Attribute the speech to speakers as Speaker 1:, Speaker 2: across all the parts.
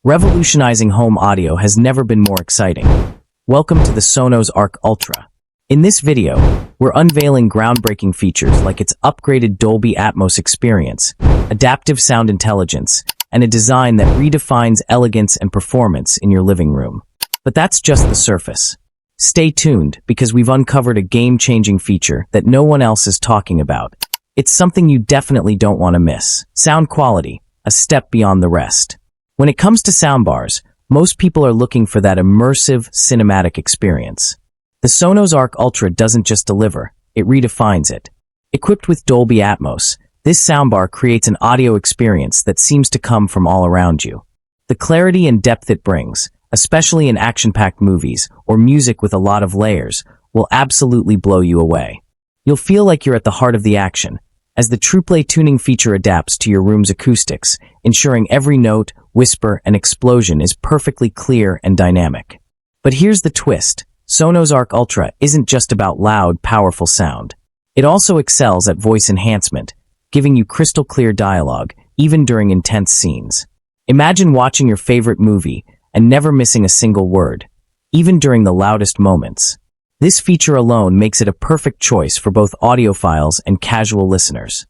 Speaker 1: Revolutionizing home audio has never been more exciting. Welcome to the Sonos Arc Ultra. In this video, we're unveiling groundbreaking features like its upgraded Dolby Atmos experience, adaptive sound intelligence, and a design that redefines elegance and performance in your living room. But that's just the surface. Stay tuned, because we've uncovered a game-changing feature that no one else is talking about. It's something you definitely don't want to miss. Sound quality, a step beyond the rest. When it comes to soundbars, most people are looking for that immersive, cinematic experience. The Sonos Arc Ultra doesn't just deliver, it redefines it. Equipped with Dolby Atmos, this soundbar creates an audio experience that seems to come from all around you. The clarity and depth it brings, especially in action-packed movies or music with a lot of layers, will absolutely blow you away. You'll feel like you're at the heart of the action, as the Trueplay tuning feature adapts to your room's acoustics, ensuring every note, whisper, and explosion is perfectly clear and dynamic. But here's the twist. Sonos Arc Ultra isn't just about loud, powerful sound. It also excels at voice enhancement, giving you crystal clear dialogue, even during intense scenes. Imagine watching your favorite movie and never missing a single word, even during the loudest moments. This feature alone makes it a perfect choice for both audiophiles and casual listeners.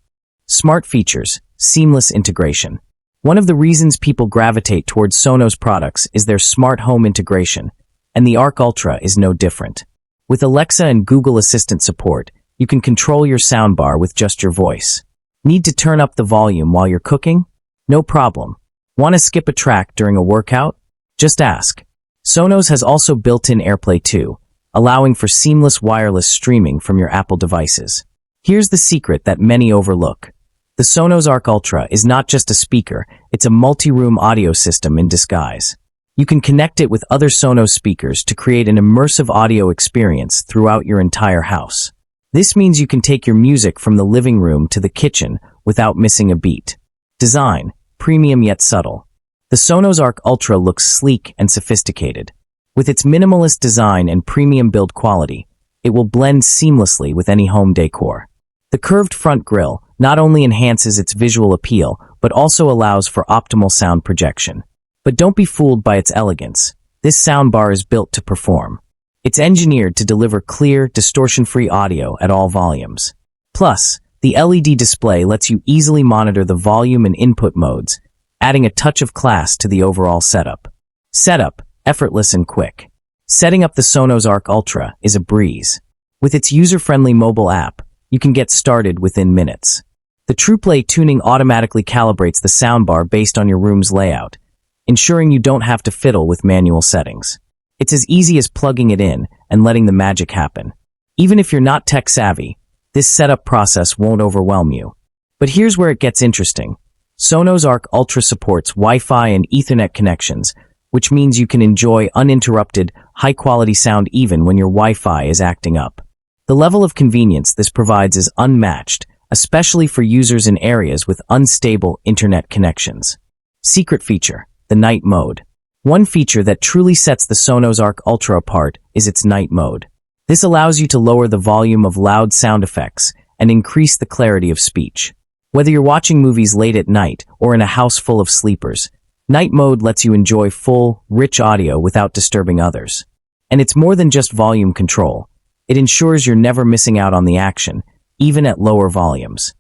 Speaker 1: Smart features, seamless integration. One of the reasons people gravitate towards Sonos products is their smart home integration, and the Arc Ultra is no different. With Alexa and Google Assistant support, you can control your soundbar with just your voice. Need to turn up the volume while you're cooking? No problem. Want to skip a track during a workout? Just ask. Sonos has also built-in AirPlay too, allowing for seamless wireless streaming from your Apple devices. Here's the secret that many overlook. The Sonos Arc Ultra is not just a speaker, it's a multi-room audio system in disguise. You can connect it with other Sonos speakers to create an immersive audio experience throughout your entire house. This means you can take your music from the living room to the kitchen without missing a beat. Design, premium yet subtle. The Sonos Arc Ultra looks sleek and sophisticated. With its minimalist design and premium build quality, it will blend seamlessly with any home decor. The curved front grille not only enhances its visual appeal, but also allows for optimal sound projection. But don't be fooled by its elegance. This soundbar is built to perform. It's engineered to deliver clear, distortion-free audio at all volumes. Plus, the LED display lets you easily monitor the volume and input modes, adding a touch of class to the overall setup. Setup, effortless and quick. Setting up the Sonos Arc Ultra is a breeze. With its user-friendly mobile app, you can get started within minutes. The Trueplay tuning automatically calibrates the soundbar based on your room's layout, ensuring you don't have to fiddle with manual settings. It's as easy as plugging it in and letting the magic happen. Even if you're not tech-savvy, this setup process won't overwhelm you. But here's where it gets interesting. Sonos Arc Ultra supports Wi-Fi and Ethernet connections, which means you can enjoy uninterrupted, high-quality sound even when your Wi-Fi is acting up. The level of convenience this provides is unmatched, especially for users in areas with unstable internet connections. Secret feature, the night mode. One feature that truly sets the Sonos Arc Ultra apart is its night mode. This allows you to lower the volume of loud sound effects and increase the clarity of speech. Whether you're watching movies late at night or in a house full of sleepers, night mode lets you enjoy full, rich audio without disturbing others. And it's more than just volume control. It ensures you're never missing out on the action, even at lower volumes.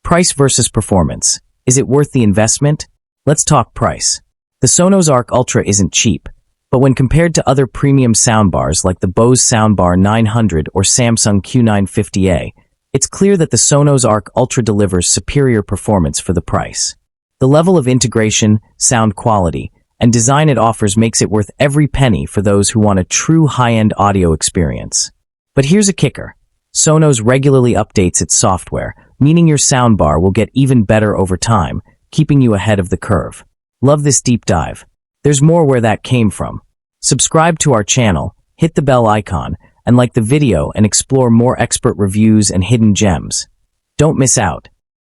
Speaker 1: Price versus performance. Is it worth the investment? Let's talk price. The Sonos Arc Ultra isn't cheap, but when compared to other premium soundbars like the Bose Soundbar 900 or Samsung Q950A, it's clear that the Sonos Arc Ultra delivers superior performance for the price. The level of integration, sound quality, and design it offers makes it worth every penny for those who want a true high-end audio experience. But here's a kicker. Sonos regularly updates its software, meaning your soundbar will get even better over time, keeping you ahead of the curve. Love this deep dive. There's more where that came from. Subscribe to our channel, hit the bell icon, and like the video and explore more expert reviews and hidden gems. Don't miss out.